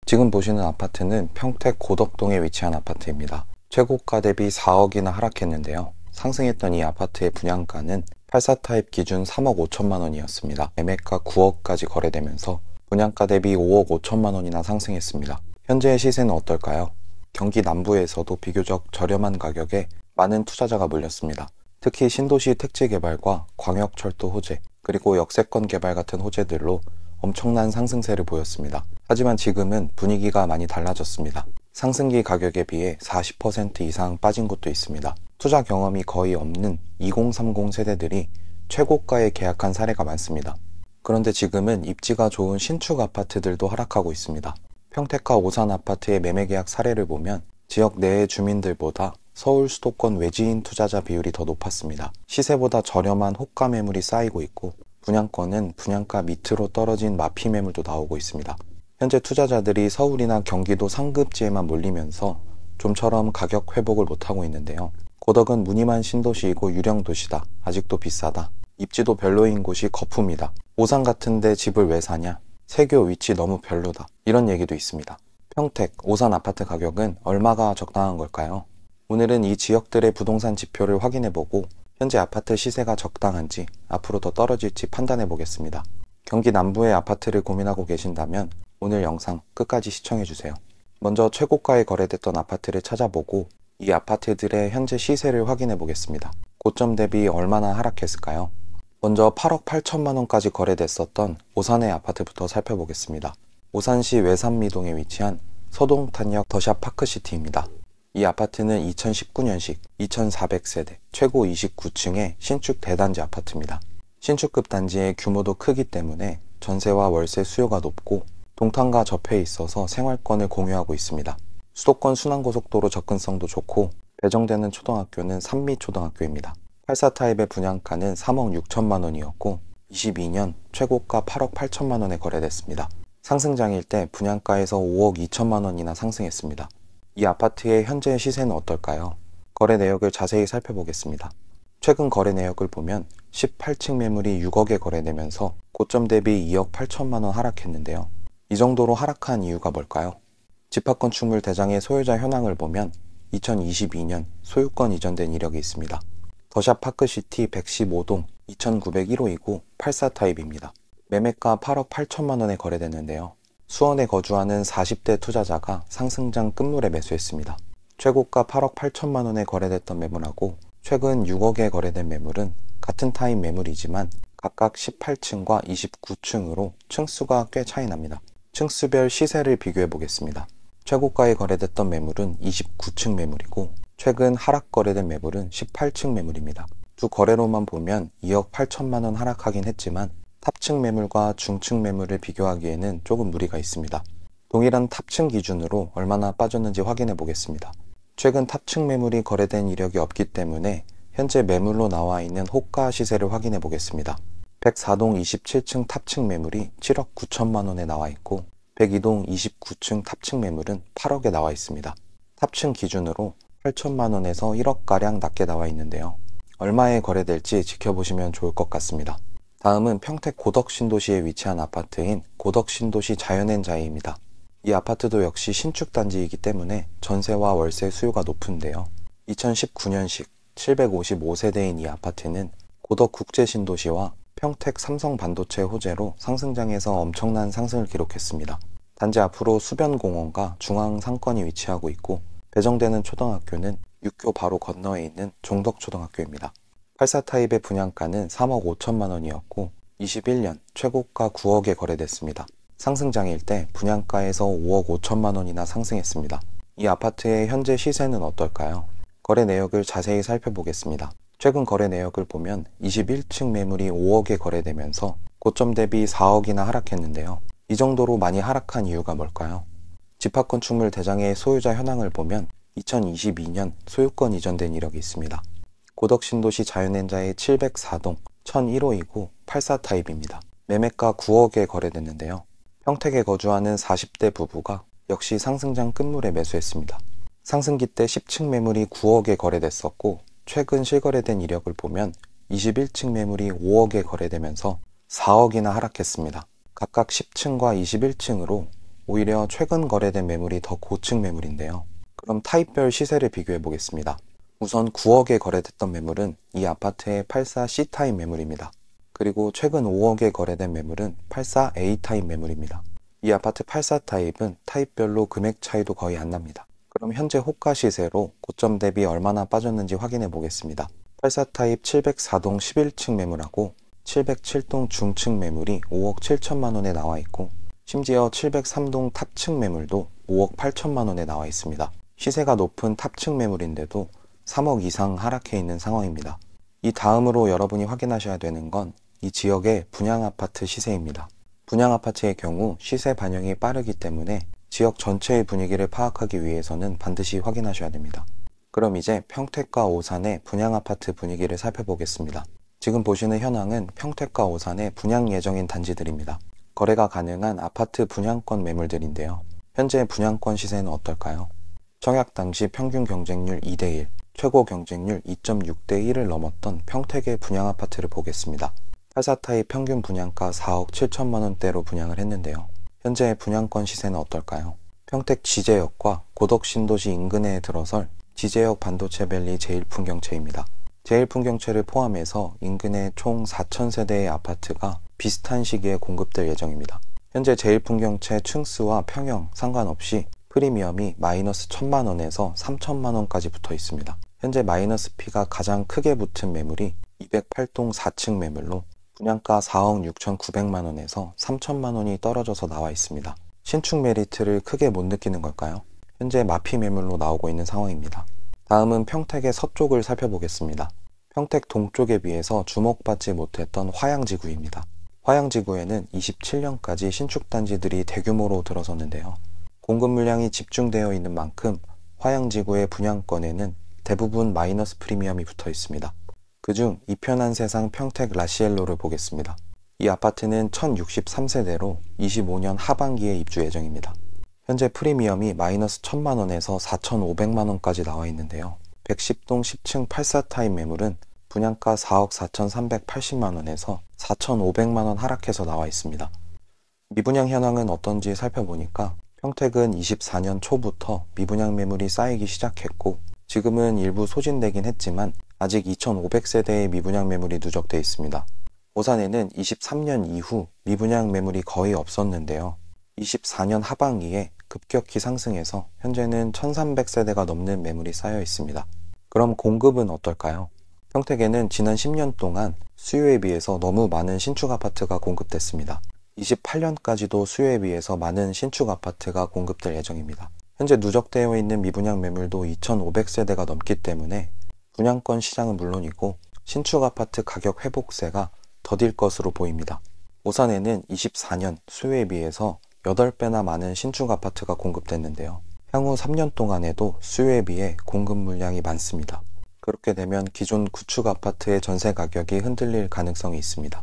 지금 보시는 아파트는 평택 고덕동에 위치한 아파트입니다. 최고가 대비 4억이나 하락했는데요. 상승했던 이 아파트의 분양가는 84 타입 기준 3억 5천만 원이었습니다. 매매가 9억까지 거래되면서 분양가 대비 5억 5천만 원이나 상승했습니다. 현재의 시세는 어떨까요? 경기 남부에서도 비교적 저렴한 가격에 많은 투자자가 몰렸습니다. 특히 신도시 택지 개발과 광역철도 호재, 그리고 역세권 개발 같은 호재들로 엄청난 상승세를 보였습니다. 하지만 지금은 분위기가 많이 달라졌습니다. 상승기 가격에 비해 40% 이상 빠진 곳도 있습니다. 투자 경험이 거의 없는 2030 세대들이 최고가에 계약한 사례가 많습니다. 그런데 지금은 입지가 좋은 신축 아파트들도 하락하고 있습니다. 평택과 오산 아파트의 매매 계약 사례를 보면 지역 내의 주민들보다 서울 수도권 외지인 투자자 비율이 더 높았습니다. 시세보다 저렴한 호가 매물이 쌓이고 있고 분양권은 분양가 밑으로 떨어진 마피 매물도 나오고 있습니다. 현재 투자자들이 서울이나 경기도 상급지에만 몰리면서 좀처럼 가격 회복을 못하고 있는데요. 고덕은 무늬만 신도시이고 유령 도시다. 아직도 비싸다. 입지도 별로인 곳이 거푸입니다. 오산 같은데 집을 왜 사냐? 세교 위치 너무 별로다. 이런 얘기도 있습니다. 평택, 오산 아파트 가격은 얼마가 적당한 걸까요? 오늘은 이 지역들의 부동산 지표를 확인해보고 현재 아파트 시세가 적당한지 앞으로 더 떨어질지 판단해보겠습니다. 경기 남부의 아파트를 고민하고 계신다면 오늘 영상 끝까지 시청해주세요. 먼저 최고가에 거래됐던 아파트를 찾아보고 이 아파트들의 현재 시세를 확인해보겠습니다. 고점 대비 얼마나 하락했을까요? 먼저 8억 8천만 원까지 거래됐었던 오산의 아파트부터 살펴보겠습니다. 오산시 외산미동에 위치한 서동탄역 더샵 파크시티입니다. 이 아파트는 2019년식 2400세대 최고 29층의 신축 대단지 아파트입니다. 신축급 단지의 규모도 크기 때문에 전세와 월세 수요가 높고 동탄과 접해 있어서 생활권을 공유하고 있습니다. 수도권 순환고속도로 접근성도 좋고 배정되는 초등학교는 산미초등학교입니다. 84 타입의 분양가는 3억 6천만 원이었고 22년 최고가 8억 8천만 원에 거래됐습니다. 상승장일 때 분양가에서 5억 2천만 원이나 상승했습니다. 이 아파트의 현재 시세는 어떨까요? 거래 내역을 자세히 살펴보겠습니다. 최근 거래 내역을 보면 18층 매물이 6억에 거래되면서 고점 대비 2억 8천만 원 하락했는데요. 이 정도로 하락한 이유가 뭘까요? 집합건축물 대장의 소유자 현황을 보면 2022년 소유권 이전된 이력이 있습니다. 더샵 파크시티 115동 2901호이고 84 타입입니다. 매매가 8억 8천만 원에 거래됐는데요. 수원에 거주하는 40대 투자자가 상승장 끝물에 매수했습니다. 최고가 8억 8천만 원에 거래됐던 매물하고 최근 6억에 거래된 매물은 같은 타입 매물이지만 각각 18층과 29층으로 층수가 꽤 차이 납니다. 층수별 시세를 비교해 보겠습니다. 최고가에 거래됐던 매물은 29층 매물이고 최근 하락 거래된 매물은 18층 매물입니다. 두 거래로만 보면 2억 8천만 원 하락하긴 했지만 탑층 매물과 중층 매물을 비교하기에는 조금 무리가 있습니다. 동일한 탑층 기준으로 얼마나 빠졌는지 확인해 보겠습니다. 최근 탑층 매물이 거래된 이력이 없기 때문에 현재 매물로 나와 있는 호가 시세를 확인해 보겠습니다. 104동 27층 탑층 매물이 7억 9천만 원에 나와 있고 102동 29층 탑층 매물은 8억에 나와 있습니다. 탑층 기준으로 8천만 원에서 1억가량 낮게 나와 있는데요. 얼마에 거래될지 지켜보시면 좋을 것 같습니다. 다음은 평택 고덕신도시에 위치한 아파트인 고덕신도시 자연엔자이입니다. 이 아파트도 역시 신축단지이기 때문에 전세와 월세 수요가 높은데요. 2019년식 755세대인 이 아파트는 고덕국제신도시와 평택 삼성반도체 호재로 상승장에서 엄청난 상승을 기록했습니다. 단지 앞으로 수변공원과 중앙상권이 위치하고 있고 배정되는 초등학교는 육교 바로 건너에 있는 종덕초등학교입니다. 84 타입의 분양가는 3억 5천만 원이었고 21년 최고가 9억에 거래됐습니다. 상승장일 때 분양가에서 5억 5천만 원이나 상승했습니다. 이 아파트의 현재 시세는 어떨까요? 거래 내역을 자세히 살펴보겠습니다. 최근 거래 내역을 보면 21층 매물이 5억에 거래되면서 고점 대비 4억이나 하락했는데요. 이 정도로 많이 하락한 이유가 뭘까요? 집합건축물 대장의 소유자 현황을 보면 2022년 소유권 이전된 이력이 있습니다. 고덕신도시 자연엔자의 704동 1001호이고 84 타입입니다. 매매가 9억에 거래됐는데요. 평택에 거주하는 40대 부부가 역시 상승장 끝물에 매수했습니다. 상승기 때 10층 매물이 9억에 거래됐었고 최근 실거래된 이력을 보면 21층 매물이 5억에 거래되면서 4억이나 하락했습니다. 각각 10층과 21층으로 오히려 최근 거래된 매물이 더 고층 매물인데요. 그럼 타입별 시세를 비교해 보겠습니다. 우선 9억에 거래됐던 매물은 이 아파트의 84C 타입 매물입니다. 그리고 최근 5억에 거래된 매물은 84A 타입 매물입니다. 이 아파트 84 타입은 타입별로 금액 차이도 거의 안 납니다. 그럼 현재 호가 시세로 고점 대비 얼마나 빠졌는지 확인해 보겠습니다. 84 타입 704동 11층 매물하고 707동 중층 매물이 5억 7천만 원에 나와 있고, 심지어 703동 탑층 매물도 5억 8천만 원에 나와 있습니다. 시세가 높은 탑층 매물인데도 3억 이상 하락해 있는 상황입니다. 이 다음으로 여러분이 확인하셔야 되는 건 이 지역의 분양아파트 시세입니다. 분양아파트의 경우 시세 반영이 빠르기 때문에 지역 전체의 분위기를 파악하기 위해서는 반드시 확인하셔야 됩니다. 그럼 이제 평택과 오산의 분양아파트 분위기를 살펴보겠습니다. 지금 보시는 현황은 평택과 오산의 분양 예정인 단지들입니다. 거래가 가능한 아파트 분양권 매물들인데요. 현재 분양권 시세는 어떨까요? 청약 당시 평균 경쟁률 2대1, 최고 경쟁률 2.6대1을 넘었던 평택의 분양아파트를 보겠습니다. 84 타입 평균 분양가 4억 7천만 원대로 분양을 했는데요. 현재 분양권 시세는 어떨까요? 평택 지제역과 고덕신도시 인근에 들어설 지제역 반도체밸리 제1풍경채입니다. 제1풍경채를 포함해서 인근에 총 4,000세대의 아파트가 비슷한 시기에 공급될 예정입니다. 현재 제1풍경채 층수와 평형 상관없이 프리미엄이 마이너스 1,000만 원에서 3,000만 원까지 붙어 있습니다. 현재 마이너스 P가 가장 크게 붙은 매물이 208동 4층 매물로 분양가 4억 6,900만 원에서 3천만 원이 떨어져서 나와 있습니다. 신축 메리트를 크게 못 느끼는 걸까요? 현재 마피 매물로 나오고 있는 상황입니다. 다음은 평택의 서쪽을 살펴보겠습니다. 평택 동쪽에 비해서 주목받지 못했던 화양지구입니다. 화양지구에는 27년까지 신축단지들이 대규모로 들어섰는데요. 공급 물량이 집중되어 있는 만큼 화양지구의 분양권에는 대부분 마이너스 프리미엄이 붙어 있습니다. 그중 이편한 세상 평택 라시엘로를 보겠습니다. 이 아파트는 1063세대로 25년 하반기에 입주 예정입니다. 현재 프리미엄이 마이너스 1,000만 원에서 4,500만 원까지 나와 있는데요. 110동 10층 84 타입 매물은 분양가 4억 4,380만 원에서 4,500만 원 하락해서 나와 있습니다. 미분양 현황은 어떤지 살펴보니까 평택은 24년 초부터 미분양 매물이 쌓이기 시작했고, 지금은 일부 소진되긴 했지만 아직 2,500세대의 미분양 매물이 누적되어 있습니다. 오산에는 23년 이후 미분양 매물이 거의 없었는데요. 24년 하반기에 급격히 상승해서 현재는 1,300세대가 넘는 매물이 쌓여 있습니다. 그럼 공급은 어떨까요? 평택에는 지난 10년 동안 수요에 비해서 너무 많은 신축 아파트가 공급됐습니다. 28년까지도 수요에 비해서 많은 신축 아파트가 공급될 예정입니다. 현재 누적되어 있는 미분양 매물도 2,500세대가 넘기 때문에 분양권 시장은 물론이고 신축 아파트 가격 회복세가 더딜 것으로 보입니다. 오산에는 24년 수요에 비해서 8배나 많은 신축 아파트가 공급됐는데요. 향후 3년 동안에도 수요에 비해 공급 물량이 많습니다. 그렇게 되면 기존 구축 아파트의 전세 가격이 흔들릴 가능성이 있습니다.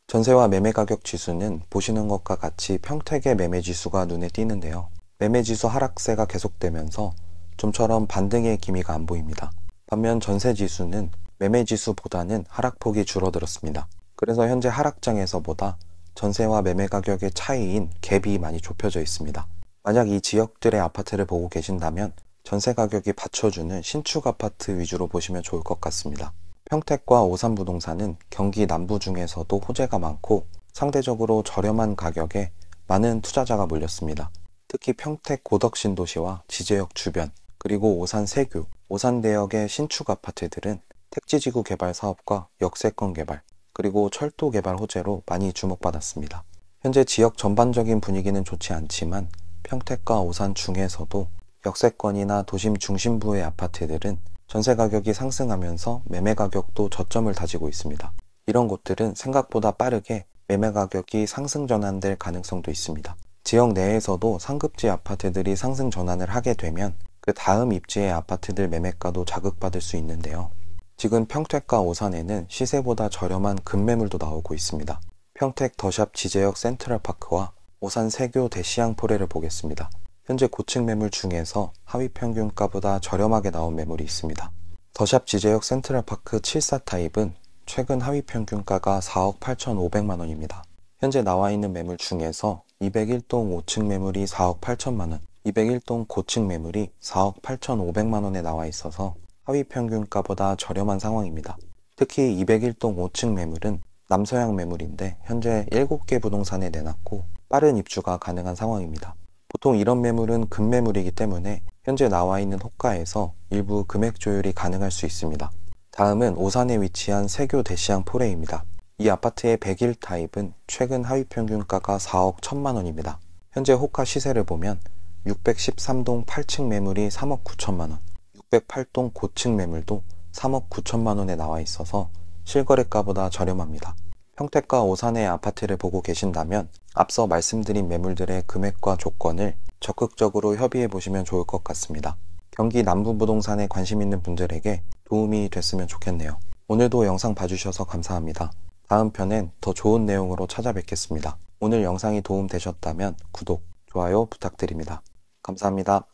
전세와 매매 가격 지수는 보시는 것과 같이 평택의 매매 지수가 눈에 띄는데요. 매매 지수 하락세가 계속되면서 좀처럼 반등의 기미가 안 보입니다. 반면 전세 지수는 매매 지수보다는 하락폭이 줄어들었습니다. 그래서 현재 하락장에서보다 전세와 매매 가격의 차이인 갭이 많이 좁혀져 있습니다. 만약 이 지역들의 아파트를 보고 계신다면 전세 가격이 받쳐주는 신축 아파트 위주로 보시면 좋을 것 같습니다. 평택과 오산부동산은 경기 남부 중에서도 호재가 많고 상대적으로 저렴한 가격에 많은 투자자가 몰렸습니다. 특히 평택 고덕신도시와 지제역 주변, 그리고 오산 세교, 오산대역의 신축 아파트들은 택지지구 개발 사업과 역세권 개발, 그리고 철도 개발 호재로 많이 주목받았습니다. 현재 지역 전반적인 분위기는 좋지 않지만 평택과 오산 중에서도 역세권이나 도심 중심부의 아파트들은 전세 가격이 상승하면서 매매 가격도 저점을 다지고 있습니다. 이런 곳들은 생각보다 빠르게 매매 가격이 상승 전환될 가능성도 있습니다. 지역 내에서도 상급지 아파트들이 상승 전환을 하게 되면 그 다음 입지의 아파트들 매매가도 자극받을 수 있는데요. 지금 평택과 오산에는 시세보다 저렴한 급매물도 나오고 있습니다. 평택 더샵 지제역 센트럴파크와 오산 세교 대시양포레를 보겠습니다. 현재 고층 매물 중에서 하위 평균가보다 저렴하게 나온 매물이 있습니다. 더샵 지제역 센트럴파크 74 타입은 최근 하위 평균가가 4억 8,500만 원입니다. 현재 나와 있는 매물 중에서 201동 5층 매물이 4억 8천만 원, 201동 고층 매물이 4억 8,500만 원에 나와 있어서 하위 평균가보다 저렴한 상황입니다. 특히 201동 5층 매물은 남서양 매물인데 현재 7개 부동산에 내놨고 빠른 입주가 가능한 상황입니다. 보통 이런 매물은 급매물이기 때문에 현재 나와 있는 호가에서 일부 금액 조율이 가능할 수 있습니다. 다음은 오산에 위치한 세교 대시양 포레입니다. 이 아파트의 101 타입은 최근 하위 평균가가 4억 1천만 원입니다. 현재 호가 시세를 보면 613동 8층 매물이 3억 9천만 원, 608동 고층 매물도 3억 9천만 원에 나와 있어서 실거래가보다 저렴합니다. 평택과 오산의 아파트를 보고 계신다면 앞서 말씀드린 매물들의 금액과 조건을 적극적으로 협의해 보시면 좋을 것 같습니다. 경기 남부부동산에 관심 있는 분들에게 도움이 됐으면 좋겠네요. 오늘도 영상 봐주셔서 감사합니다. 다음 편엔 더 좋은 내용으로 찾아뵙겠습니다. 오늘 영상이 도움되셨다면 구독, 좋아요 부탁드립니다. 감사합니다.